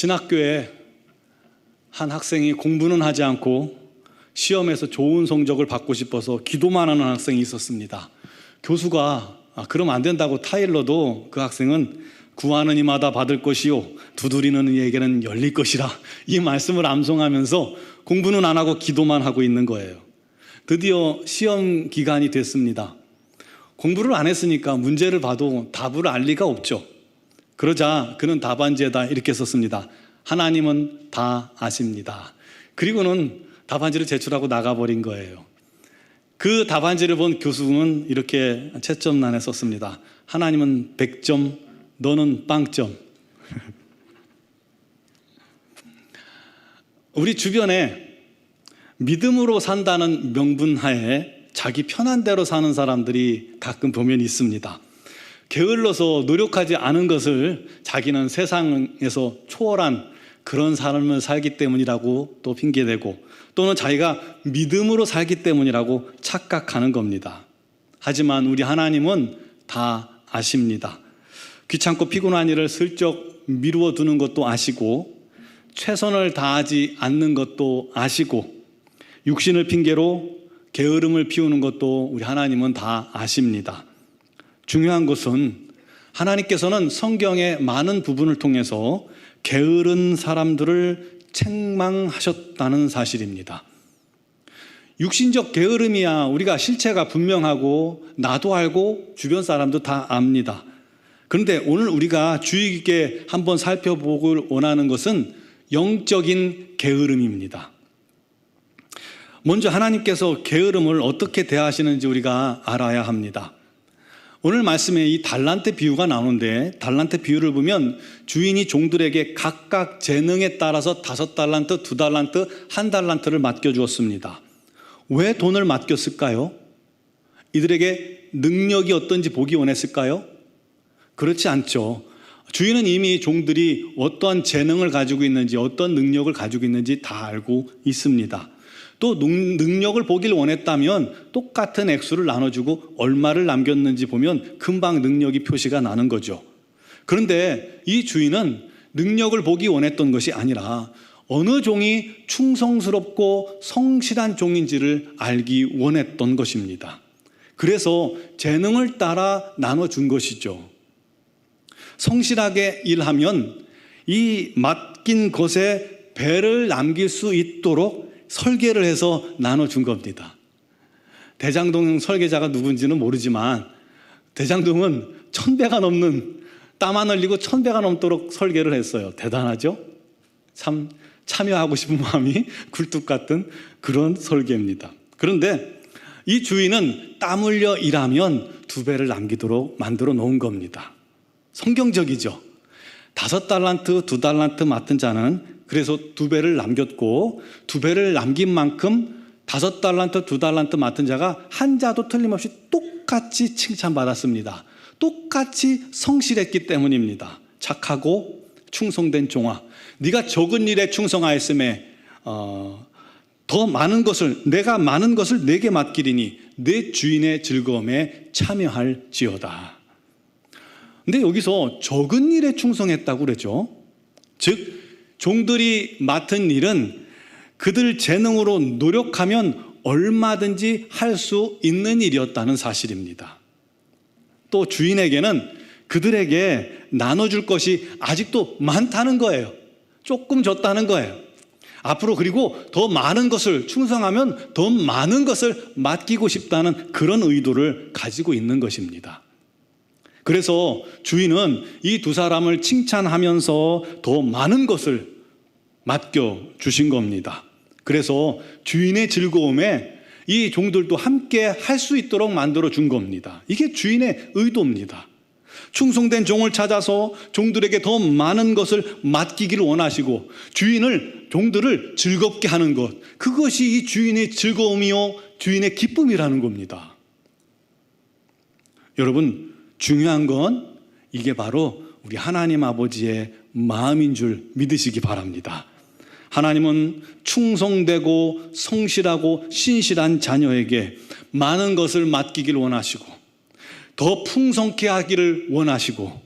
신학교에 한 학생이 공부는 하지 않고 시험에서 좋은 성적을 받고 싶어서 기도만 하는 학생이 있었습니다. 교수가 그럼 안 된다고 타일러도 그 학생은 구하는 이마다 받을 것이요 두드리는 이에게는 열릴 것이라 이 말씀을 암송하면서 공부는 안 하고 기도만 하고 있는 거예요. 드디어 시험 기간이 됐습니다. 공부를 안 했으니까 문제를 봐도 답을 알 리가 없죠. 그러자 그는 답안지에다 이렇게 썼습니다. 하나님은 다 아십니다. 그리고는 답안지를 제출하고 나가버린 거예요. 그 답안지를 본 교수는 이렇게 채점란에 썼습니다. 하나님은 100점, 너는 빵점. 우리 주변에 믿음으로 산다는 명분하에 자기 편한 대로 사는 사람들이 가끔 보면 있습니다. 게을러서 노력하지 않은 것을 자기는 세상에서 초월한 그런 삶을 살기 때문이라고 또 핑계대고 또는 자기가 믿음으로 살기 때문이라고 착각하는 겁니다. 하지만 우리 하나님은 다 아십니다. 귀찮고 피곤한 일을 슬쩍 미루어 두는 것도 아시고 최선을 다하지 않는 것도 아시고 육신을 핑계로 게으름을 피우는 것도 우리 하나님은 다 아십니다. 중요한 것은 하나님께서는 성경의 많은 부분을 통해서 게으른 사람들을 책망하셨다는 사실입니다. 육신적 게으름이야 우리가 실체가 분명하고 나도 알고 주변 사람도 다 압니다. 그런데 오늘 우리가 주의 깊게 한번 살펴보길 원하는 것은 영적인 게으름입니다. 먼저 하나님께서 게으름을 어떻게 대하시는지 우리가 알아야 합니다. 오늘 말씀에 이 달란트 비유가 나오는데 달란트 비유를 보면 주인이 종들에게 각각 재능에 따라서 5달란트, 2달란트, 1달란트를 맡겨주었습니다. 왜 돈을 맡겼을까요? 이들에게 능력이 어떤지 보기 원했을까요? 그렇지 않죠. 주인은 이미 종들이 어떠한 재능을 가지고 있는지 어떤 능력을 가지고 있는지 다 알고 있습니다. 또 능력을 보길 원했다면 똑같은 액수를 나눠주고 얼마를 남겼는지 보면 금방 능력이 표시가 나는 거죠. 그런데 이 주인은 능력을 보기 원했던 것이 아니라 어느 종이 충성스럽고 성실한 종인지를 알기 원했던 것입니다. 그래서 재능을 따라 나눠준 것이죠. 성실하게 일하면 이 맡긴 것에 배를 남길 수 있도록 설계를 해서 나눠준 겁니다. 대장동 설계자가 누군지는 모르지만 대장동은 1000배가 넘는 땀 안 흘리고 1000배가 넘도록 설계를 했어요. 대단하죠? 참 참여하고 싶은 마음이 굴뚝 같은 그런 설계입니다. 그런데 이 주인은 땀 흘려 일하면 2배를 남기도록 만들어 놓은 겁니다. 성경적이죠. 5달란트, 2달란트 맡은 자는 그래서 2배를 남겼고 2배를 남긴 만큼 5달란트, 2달란트 맡은 자가 한 자도 틀림없이 똑같이 칭찬받았습니다. 똑같이 성실했기 때문입니다. 착하고 충성된 종아, 네가 적은 일에 충성하였음에 더 많은 것을 내가 많은 것을 내게 맡기리니 내 주인의 즐거움에 참여할지어다. 근데 여기서 적은 일에 충성했다고 그러죠. 즉 종들이 맡은 일은 그들 재능으로 노력하면 얼마든지 할 수 있는 일이었다는 사실입니다. 또 주인에게는 그들에게 나눠줄 것이 아직도 많다는 거예요. 조금 줬다는 거예요. 앞으로 그리고 더 많은 것을 충성하면 더 많은 것을 맡기고 싶다는 그런 의도를 가지고 있는 것입니다. 그래서 주인은 이 2 사람을 칭찬하면서 더 많은 것을 맡겨주신 겁니다. 그래서 주인의 즐거움에 이 종들도 함께 할 수 있도록 만들어준 겁니다. 이게 주인의 의도입니다. 충성된 종을 찾아서 종들에게 더 많은 것을 맡기기를 원하시고 종들을 즐겁게 하는 것, 그것이 이 주인의 즐거움이요 주인의 기쁨이라는 겁니다. 여러분, 중요한 건 이게 바로 우리 하나님 아버지의 마음인 줄 믿으시기 바랍니다. 하나님은 충성되고 성실하고 신실한 자녀에게 많은 것을 맡기길 원하시고 더 풍성케 하기를 원하시고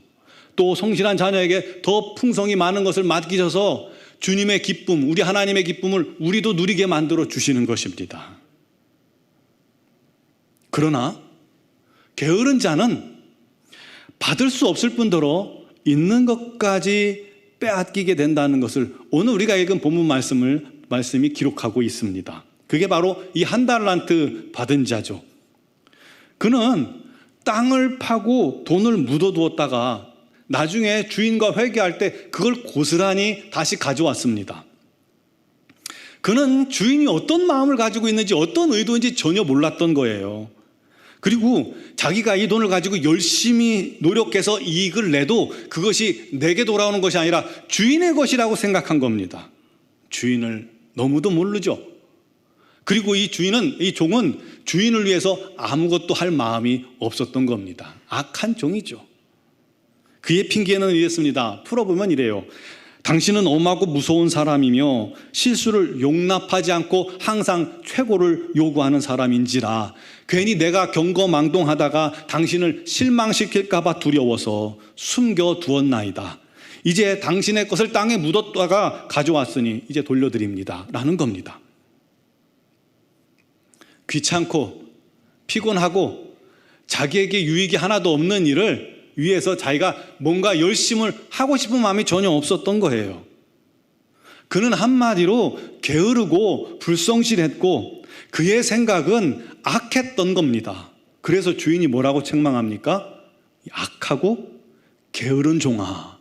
또 성실한 자녀에게 더 풍성이 많은 것을 맡기셔서 주님의 기쁨, 우리 하나님의 기쁨을 우리도 누리게 만들어 주시는 것입니다. 그러나 게으른 자는 받을 수 없을 뿐더러 있는 것까지 빼앗기게 된다는 것을 오늘 우리가 읽은 본문 말씀이 기록하고 있습니다. 그게 바로 이 한 달란트 받은 자죠. 그는 땅을 파고 돈을 묻어두었다가 나중에 주인과 회개할 때 그걸 고스란히 다시 가져왔습니다. 그는 주인이 어떤 마음을 가지고 있는지 어떤 의도인지 전혀 몰랐던 거예요. 그리고 자기가 이 돈을 가지고 열심히 노력해서 이익을 내도 그것이 내게 돌아오는 것이 아니라 주인의 것이라고 생각한 겁니다. 주인을 너무도 모르죠. 그리고 이 종은 주인을 위해서 아무것도 할 마음이 없었던 겁니다. 악한 종이죠. 그의 핑계는 이랬습니다. 풀어보면 이래요. 당신은 엄하고 무서운 사람이며 실수를 용납하지 않고 항상 최고를 요구하는 사람인지라 괜히 내가 경거망동하다가 당신을 실망시킬까 봐 두려워서 숨겨두었나이다. 이제 당신의 것을 땅에 묻었다가 가져왔으니 이제 돌려드립니다 라는 겁니다. 귀찮고 피곤하고 자기에게 유익이 하나도 없는 일을 위해서 자기가 뭔가 열심을 하고 싶은 마음이 전혀 없었던 거예요. 그는 한마디로 게으르고 불성실했고 그의 생각은 악했던 겁니다. 그래서 주인이 뭐라고 책망합니까? 악하고 게으른 종아.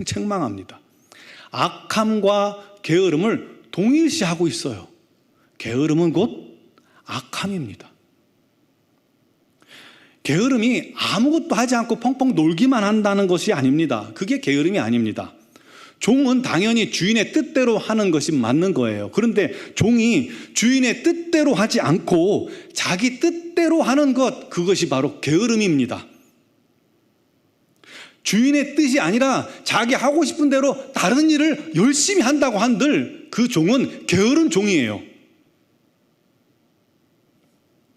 책망합니다. 악함과 게으름을 동일시하고 있어요. 게으름은 곧 악함입니다. 게으름이 아무것도 하지 않고 펑펑 놀기만 한다는 것이 아닙니다. 그게 게으름이 아닙니다. 종은 당연히 주인의 뜻대로 하는 것이 맞는 거예요. 그런데 종이 주인의 뜻대로 하지 않고 자기 뜻대로 하는 것, 그것이 바로 게으름입니다. 주인의 뜻이 아니라 자기 하고 싶은 대로 다른 일을 열심히 한다고 한들 그 종은 게으른 종이에요.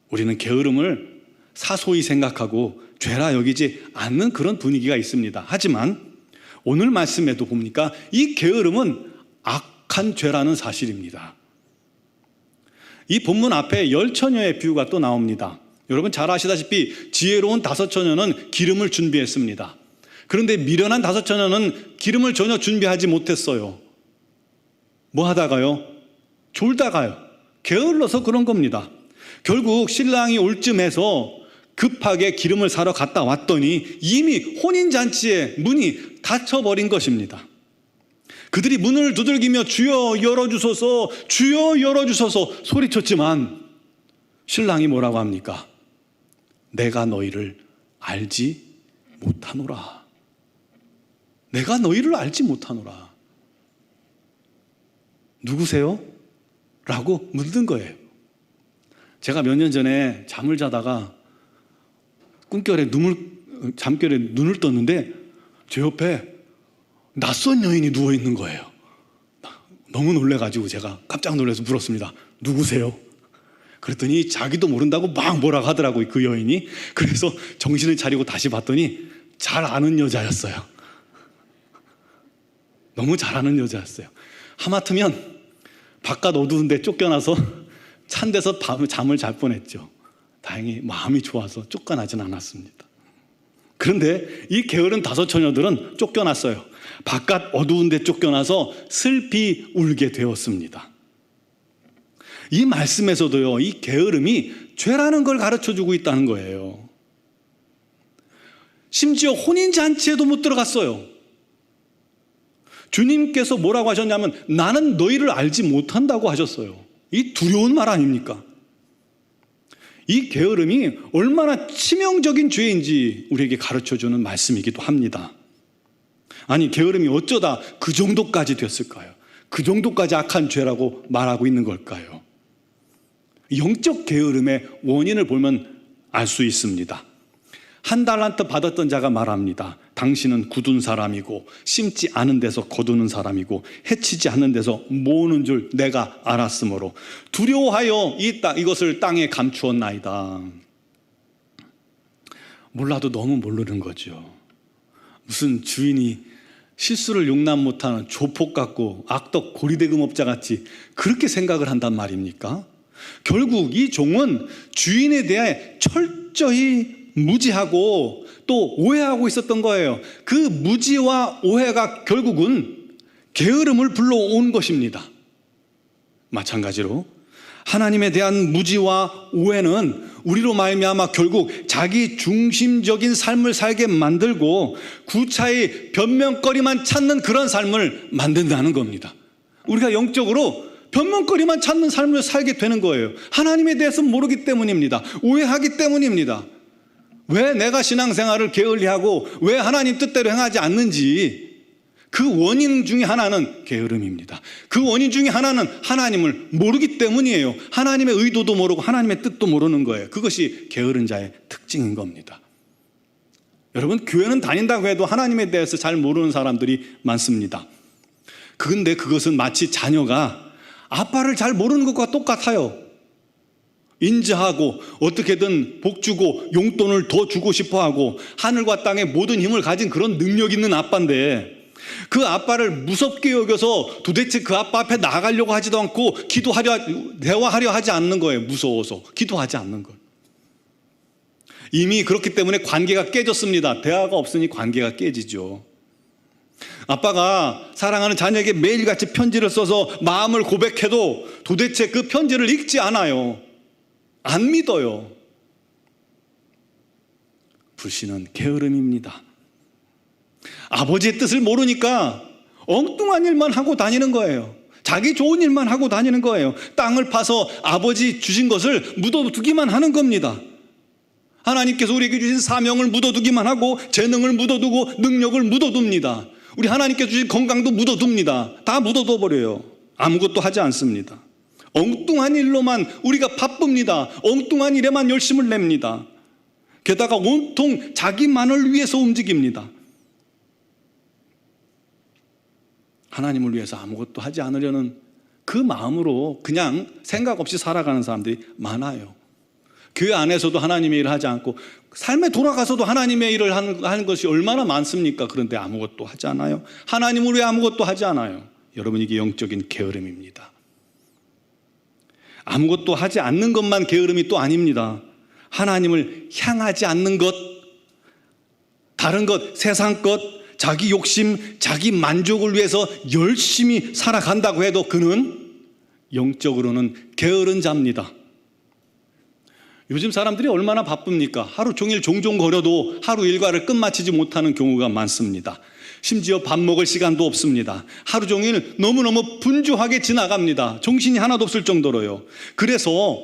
우리는 게으름을 사소히 생각하고 죄라 여기지 않는 그런 분위기가 있습니다. 하지만 오늘 말씀에도 보니까 이 게으름은 악한 죄라는 사실입니다. 이 본문 앞에 10처녀의 비유가 또 나옵니다. 여러분 잘 아시다시피 지혜로운 5처녀는 기름을 준비했습니다. 그런데 미련한 5처녀는 기름을 전혀 준비하지 못했어요. 뭐 하다가요? 졸다가요. 게을러서 그런 겁니다. 결국 신랑이 올 쯤해서 급하게 기름을 사러 갔다 왔더니 이미 혼인잔치의 문이 닫혀버린 것입니다. 그들이 문을 두들기며 주여 열어주소서, 주여 열어주소서 소리쳤지만 신랑이 뭐라고 합니까? 내가 너희를 알지 못하노라. 내가 너희를 알지 못하노라. 누구세요? 라고 묻는 거예요. 제가 몇 년 전에 잠을 자다가 잠결에 눈을 떴는데 제 옆에 낯선 여인이 누워있는 거예요. 너무 놀래가지고 제가 깜짝 놀라서 물었습니다. 누구세요? 그랬더니 자기도 모른다고 막 뭐라고 하더라고요, 그 여인이. 그래서 정신을 차리고 다시 봤더니 잘 아는 여자였어요. 너무 잘 아는 여자였어요. 하마터면 바깥 어두운데 쫓겨나서 찬 데서 잠을 잘 뻔했죠. 다행히 마음이 좋아서 쫓겨나진 않았습니다. 그런데 이 게으른 5처녀들은 쫓겨났어요. 바깥 어두운 데 쫓겨나서 슬피 울게 되었습니다. 이 말씀에서도요, 이 게으름이 죄라는 걸 가르쳐주고 있다는 거예요. 심지어 혼인잔치에도 못 들어갔어요. 주님께서 뭐라고 하셨냐면 나는 너희를 알지 못한다고 하셨어요. 이 두려운 말 아닙니까? 이 게으름이 얼마나 치명적인 죄인지 우리에게 가르쳐주는 말씀이기도 합니다. 아니, 게으름이 어쩌다 그 정도까지 됐을까요? 그 정도까지 악한 죄라고 말하고 있는 걸까요? 영적 게으름의 원인을 보면 알 수 있습니다. 1달란트 받았던 자가 말합니다. 당신은 굳은 사람이고 심지 않은 데서 거두는 사람이고 해치지 않는 데서 모으는 줄 내가 알았으므로 두려워하여 이것을 땅에 감추었나이다. 몰라도 너무 모르는 거죠. 무슨 주인이 실수를 용납 못하는 조폭 같고 악덕 고리대금업자 같이 그렇게 생각을 한단 말입니까? 결국 이 종은 주인에 대해 철저히 무지하고 또 오해하고 있었던 거예요. 그 무지와 오해가 결국은 게으름을 불러온 것입니다. 마찬가지로 하나님에 대한 무지와 오해는 우리로 말미암아 결국 자기 중심적인 삶을 살게 만들고 구차히 변명거리만 찾는 그런 삶을 만든다는 겁니다. 우리가 영적으로 변명거리만 찾는 삶을 살게 되는 거예요. 하나님에 대해서 모르기 때문입니다. 오해하기 때문입니다. 왜 내가 신앙생활을 게을리하고 왜 하나님 뜻대로 행하지 않는지, 그 원인 중에 하나는 게으름입니다. 그 원인 중에 하나는 하나님을 모르기 때문이에요. 하나님의 의도도 모르고 하나님의 뜻도 모르는 거예요. 그것이 게으른 자의 특징인 겁니다. 여러분, 교회는 다닌다고 해도 하나님에 대해서 잘 모르는 사람들이 많습니다. 그런데 그것은 마치 자녀가 아빠를 잘 모르는 것과 똑같아요. 인자하고 어떻게든 복 주고 용돈을 더 주고 싶어하고 하늘과 땅의 모든 힘을 가진 그런 능력 있는 아빠인데, 그 아빠를 무섭게 여겨서 도대체 그 아빠 앞에 나가려고 하지도 않고 대화하려 하지 않는 거예요. 무서워서 기도하지 않는 거예요. 이미 그렇기 때문에 관계가 깨졌습니다. 대화가 없으니 관계가 깨지죠. 아빠가 사랑하는 자녀에게 매일같이 편지를 써서 마음을 고백해도 도대체 그 편지를 읽지 않아요. 안 믿어요. 불신은 게으름입니다. 아버지의 뜻을 모르니까 엉뚱한 일만 하고 다니는 거예요. 자기 좋은 일만 하고 다니는 거예요. 땅을 파서 아버지 주신 것을 묻어두기만 하는 겁니다. 하나님께서 우리에게 주신 사명을 묻어두기만 하고 재능을 묻어두고 능력을 묻어둡니다. 우리 하나님께서 주신 건강도 묻어둡니다. 다 묻어둬버려요. 아무것도 하지 않습니다. 엉뚱한 일로만 우리가 바쁩니다. 엉뚱한 일에만 열심을 냅니다. 게다가 온통 자기만을 위해서 움직입니다. 하나님을 위해서 아무것도 하지 않으려는 그 마음으로 그냥 생각 없이 살아가는 사람들이 많아요. 교회 안에서도 하나님의 일을 하지 않고 삶에 돌아가서도 하나님의 일을 하는 것이 얼마나 많습니까? 그런데 아무것도 하지 않아요. 하나님을 위해 아무것도 하지 않아요. 여러분, 이게 영적인 게으름입니다. 아무것도 하지 않는 것만 게으름이 또 아닙니다. 하나님을 향하지 않는 것, 다른 것, 세상 것, 자기 욕심, 자기 만족을 위해서 열심히 살아간다고 해도 그는 영적으로는 게으른 자입니다. 요즘 사람들이 얼마나 바쁩니까? 하루 종일 종종 거려도 하루 일과를 끝마치지 못하는 경우가 많습니다. 심지어 밥 먹을 시간도 없습니다. 하루 종일 너무너무 분주하게 지나갑니다. 정신이 하나도 없을 정도로요. 그래서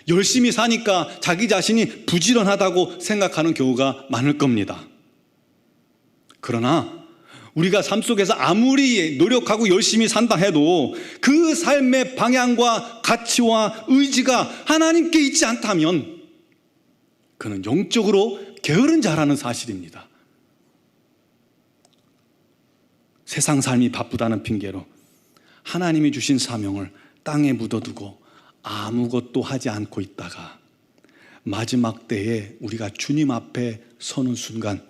열심히 사니까 자기 자신이 부지런하다고 생각하는 경우가 많을 겁니다. 그러나 우리가 삶 속에서 아무리 노력하고 열심히 산다 해도 그 삶의 방향과 가치와 의지가 하나님께 있지 않다면 그는 영적으로 게으른 자라는 사실입니다. 세상 삶이 바쁘다는 핑계로 하나님이 주신 사명을 땅에 묻어두고 아무것도 하지 않고 있다가 마지막 때에 우리가 주님 앞에 서는 순간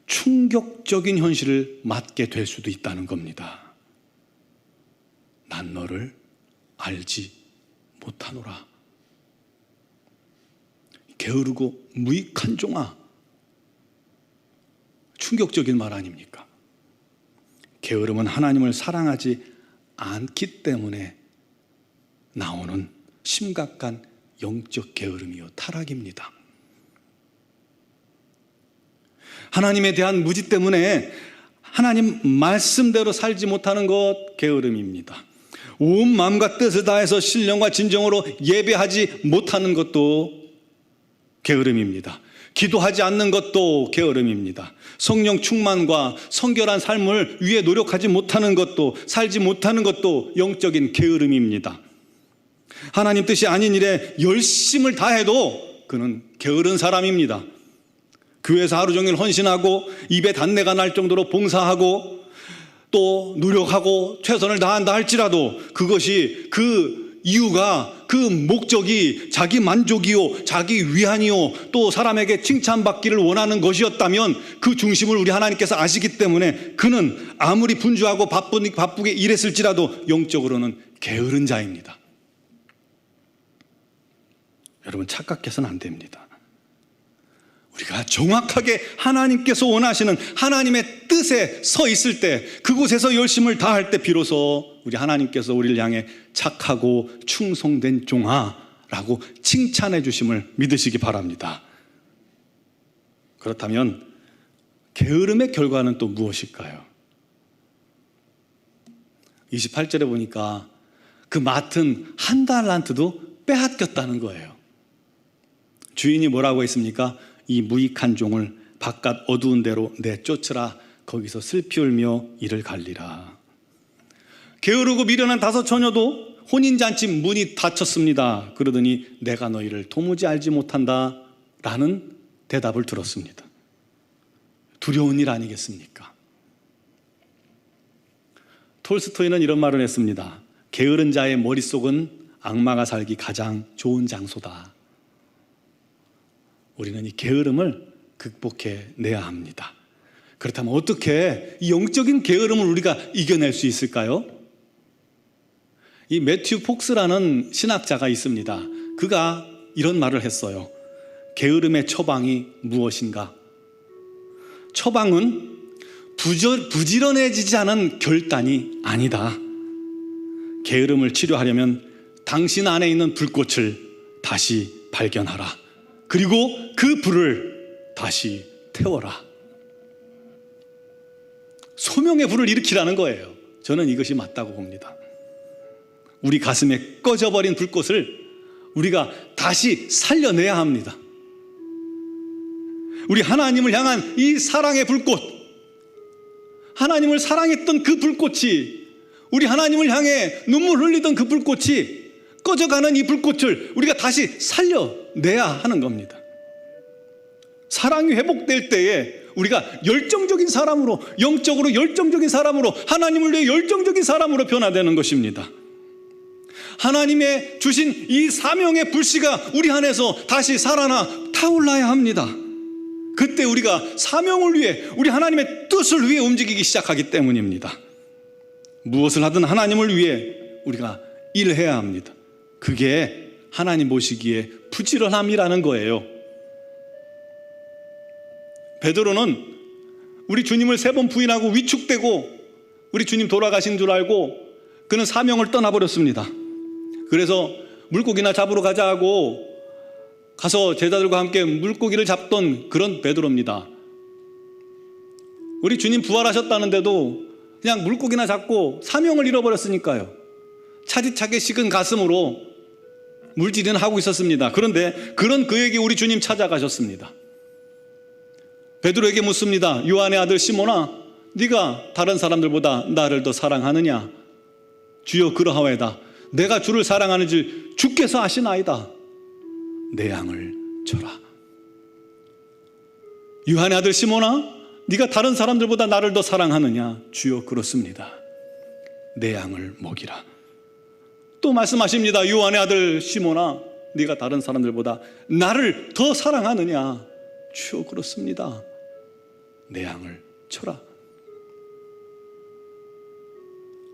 충격적인 현실을 맞게 될 수도 있다는 겁니다. 난 너를 알지 못하노라. 게으르고 무익한 종아. 충격적인 말 아닙니까? 게으름은 하나님을 사랑하지 않기 때문에 나오는 심각한 영적 게으름이요 타락입니다. 하나님에 대한 무지 때문에 하나님 말씀대로 살지 못하는 것 게으름입니다. 온 마음과 뜻을 다해서 신령과 진정으로 예배하지 못하는 것도 게으름입니다. 기도하지 않는 것도 게으름입니다. 성령 충만과 성결한 삶을 위해 노력하지 못하는 것도, 살지 못하는 것도 영적인 게으름입니다. 하나님 뜻이 아닌 일에 열심을 다해도 그는 게으른 사람입니다. 교회에서 하루 종일 헌신하고 입에 단내가 날 정도로 봉사하고 또 노력하고 최선을 다한다 할지라도 그것이 그 이유가 그 목적이 자기 만족이요, 자기 위안이요, 또 사람에게 칭찬받기를 원하는 것이었다면 그 중심을 우리 하나님께서 아시기 때문에 그는 아무리 분주하고 바쁘게 일했을지라도 영적으로는 게으른 자입니다. 여러분, 착각해서는 안 됩니다. 우리가 정확하게 하나님께서 원하시는 하나님의 뜻에 서 있을 때, 그곳에서 열심을 다할 때 비로소 우리 하나님께서 우리를 향해 착하고 충성된 종아라고 칭찬해 주심을 믿으시기 바랍니다. 그렇다면 게으름의 결과는 또 무엇일까요? 28절에 보니까 그 맡은 한 달란트도 빼앗겼다는 거예요. 주인이 뭐라고 했습니까? 이 무익한 종을 바깥 어두운 데로 내쫓으라. 거기서 슬피 울며 이를 갈리라. 게으르고 미련한 다섯 처녀도 혼인잔치 문이 닫혔습니다. 그러더니 내가 너희를 도무지 알지 못한다 라는 대답을 들었습니다. 두려운 일 아니겠습니까? 톨스토이는 이런 말을 했습니다. 게으른 자의 머릿속은 악마가 살기 가장 좋은 장소다. 우리는 이 게으름을 극복해내야 합니다. 그렇다면 어떻게 이 영적인 게으름을 우리가 이겨낼 수 있을까요? 이 매튜 폭스라는 신학자가 있습니다. 그가 이런 말을 했어요. 게으름의 처방이 무엇인가? 처방은 부지런해지지 않은 결단이 아니다. 게으름을 치료하려면 당신 안에 있는 불꽃을 다시 발견하라. 그리고 그 불을 다시 태워라. 소명의 불을 일으키라는 거예요. 저는 이것이 맞다고 봅니다. 우리 가슴에 꺼져버린 불꽃을 우리가 다시 살려내야 합니다. 우리 하나님을 향한 이 사랑의 불꽃, 하나님을 사랑했던 그 불꽃이, 우리 하나님을 향해 눈물 흘리던 그 불꽃이, 꺼져가는 이 불꽃을 우리가 다시 살려내야 하는 겁니다. 사랑이 회복될 때에 우리가 열정적인 사람으로, 영적으로 열정적인 사람으로, 하나님을 위해 열정적인 사람으로 변화되는 것입니다. 하나님의 주신 이 사명의 불씨가 우리 안에서 다시 살아나 타올라야 합니다. 그때 우리가 사명을 위해, 우리 하나님의 뜻을 위해 움직이기 시작하기 때문입니다. 무엇을 하든 하나님을 위해 우리가 일해야 합니다. 그게 하나님 보시기에 부지런함이라는 거예요. 베드로는 우리 주님을 3번 부인하고 위축되고 우리 주님 돌아가신 줄 알고 그는 사명을 떠나버렸습니다. 그래서 물고기나 잡으러 가자 하고 가서 제자들과 함께 물고기를 잡던 그런 베드로입니다. 우리 주님 부활하셨다는데도 그냥 물고기나 잡고 사명을 잃어버렸으니까요. 차디차게 식은 가슴으로 물질이나 하고 있었습니다. 그런데 그런 그에게 우리 주님 찾아가셨습니다. 베드로에게 묻습니다. 요한의 아들 시몬아, 네가 다른 사람들보다 나를 더 사랑하느냐? 주여 그러하오이다. 내가 주를 사랑하는 줄 주께서 아시나이다. 내 양을 쳐라. 요한의 아들 시몬아, 네가 다른 사람들보다 나를 더 사랑하느냐? 주여 그렇습니다. 내 양을 먹이라. 또 말씀하십니다. 요한의 아들 시몬아, 네가 다른 사람들보다 나를 더 사랑하느냐? 주여 그렇습니다. 내 양을 쳐라.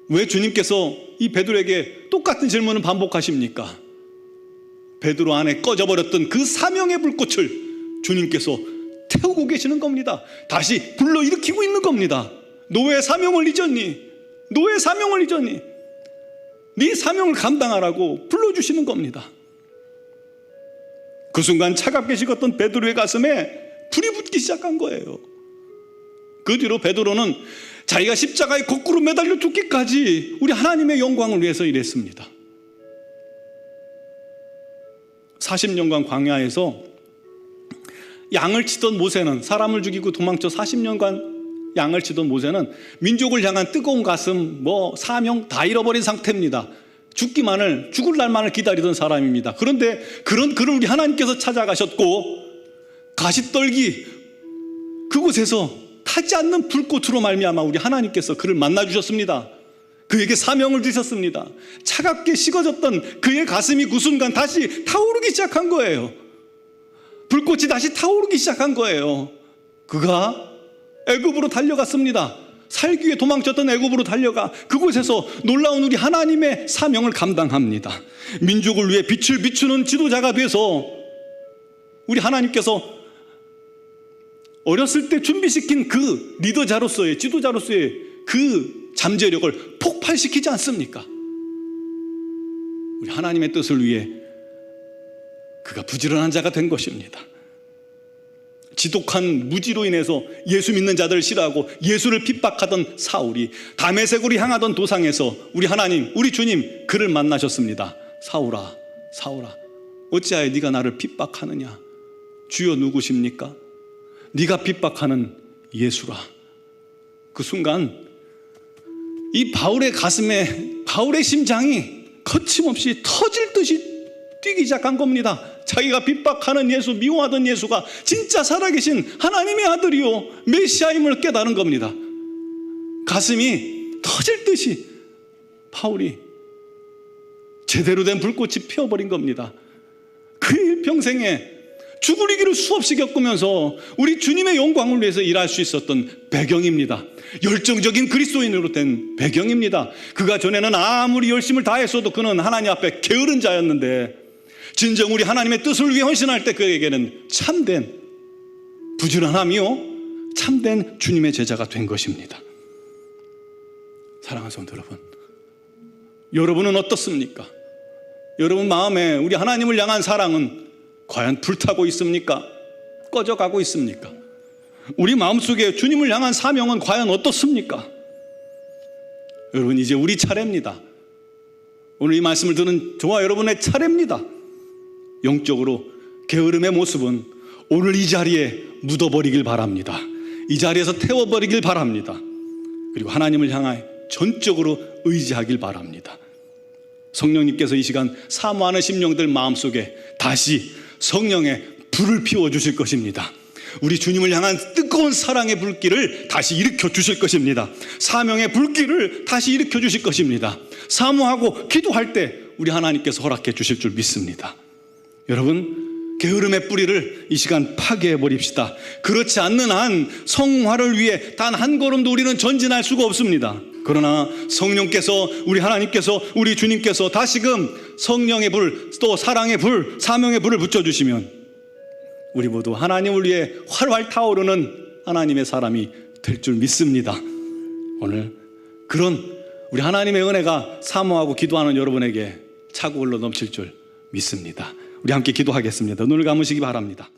왜 주님께서 이 베드로에게 똑같은 질문을 반복하십니까? 베드로 안에 꺼져버렸던 그 사명의 불꽃을 주님께서 태우고 계시는 겁니다. 다시 불러일으키고 있는 겁니다. 너의 사명을 잊었니? 너의 사명을 잊었니? 네 사명을 감당하라고 불러주시는 겁니다. 그 순간 차갑게 식었던 베드로의 가슴에 불이 붙기 시작한 거예요. 그 뒤로 베드로는 자기가 십자가에 거꾸로 매달려 죽기까지 우리 하나님의 영광을 위해서 일했습니다. 40년간 광야에서 양을 치던 모세는, 사람을 죽이고 도망쳐 40년간 양을 치던 모세는 민족을 향한 뜨거운 가슴, 사명 다 잃어버린 상태입니다. 죽을 날만을 기다리던 사람입니다. 그런데 그런 그를 우리 하나님께서 찾아가셨고 가시떨기 그곳에서 타지 않는 불꽃으로 말미암아 우리 하나님께서 그를 만나 주셨습니다. 그에게 사명을 주셨습니다. 차갑게 식어졌던 그의 가슴이 그 순간 다시 타오르기 시작한 거예요. 불꽃이 다시 타오르기 시작한 거예요. 그가 애굽으로 달려갔습니다. 살기 위해 도망쳤던 애굽으로 달려가 그곳에서 놀라운 우리 하나님의 사명을 감당합니다. 민족을 위해 빛을 비추는 지도자가 돼서 우리 하나님께서 어렸을 때 준비시킨 그 리더자로서의, 지도자로서의 그 잠재력을 폭발시키지 않습니까? 우리 하나님의 뜻을 위해 그가 부지런한 자가 된 것입니다. 지독한 무지로 인해서 예수 믿는 자들을 싫어하고 예수를 핍박하던 사울이 다메섹으로 향하던 도상에서 우리 하나님, 우리 주님 그를 만나셨습니다. 사울아, 사울아, 어찌하여 네가 나를 핍박하느냐? 주여 누구십니까? 네가 핍박하는 예수라. 그 순간 이 바울의 가슴에, 바울의 심장이 거침없이 터질 듯이 뛰기 시작한 겁니다. 자기가 핍박하는 예수, 미워하던 예수가 진짜 살아계신 하나님의 아들이요 메시아임을 깨달은 겁니다. 가슴이 터질 듯이 바울이 제대로 된 불꽃이 피어버린 겁니다. 그 일평생에 죽을 위기를 수없이 겪으면서 우리 주님의 영광을 위해서 일할 수 있었던 배경입니다. 열정적인 그리스도인으로 된 배경입니다. 그가 전에는 아무리 열심을 다했어도 그는 하나님 앞에 게으른 자였는데 진정 우리 하나님의 뜻을 위해 헌신할 때 그에게는 참된 부지런함이요 참된 주님의 제자가 된 것입니다. 사랑하는 성도 여러분, 여러분은 어떻습니까? 여러분 마음에 우리 하나님을 향한 사랑은 과연 불타고 있습니까? 꺼져가고 있습니까? 우리 마음속에 주님을 향한 사명은 과연 어떻습니까? 여러분, 이제 우리 차례입니다. 오늘 이 말씀을 듣는 저와 여러분의 차례입니다. 영적으로 게으름의 모습은 오늘 이 자리에 묻어버리길 바랍니다. 이 자리에서 태워버리길 바랍니다. 그리고 하나님을 향하여 전적으로 의지하길 바랍니다. 성령님께서 이 시간 사모하는 심령들 마음속에 다시 성령의 불을 피워주실 것입니다. 우리 주님을 향한 뜨거운 사랑의 불길을 다시 일으켜 주실 것입니다. 사명의 불길을 다시 일으켜 주실 것입니다. 사모하고 기도할 때 우리 하나님께서 허락해 주실 줄 믿습니다. 여러분, 게으름의 뿌리를 이 시간 파괴해 버립시다. 그렇지 않는 한 성화를 위해 단 한 걸음도 우리는 전진할 수가 없습니다. 그러나 성령께서, 우리 하나님께서, 우리 주님께서 다시금 성령의 불, 또 사랑의 불, 사명의 불을 붙여주시면 우리 모두 하나님을 위해 활활 타오르는 하나님의 사람이 될 줄 믿습니다. 오늘 그런 우리 하나님의 은혜가 사모하고 기도하는 여러분에게 차고 흘러 넘칠 줄 믿습니다. 우리 함께 기도하겠습니다. 눈을 감으시기 바랍니다.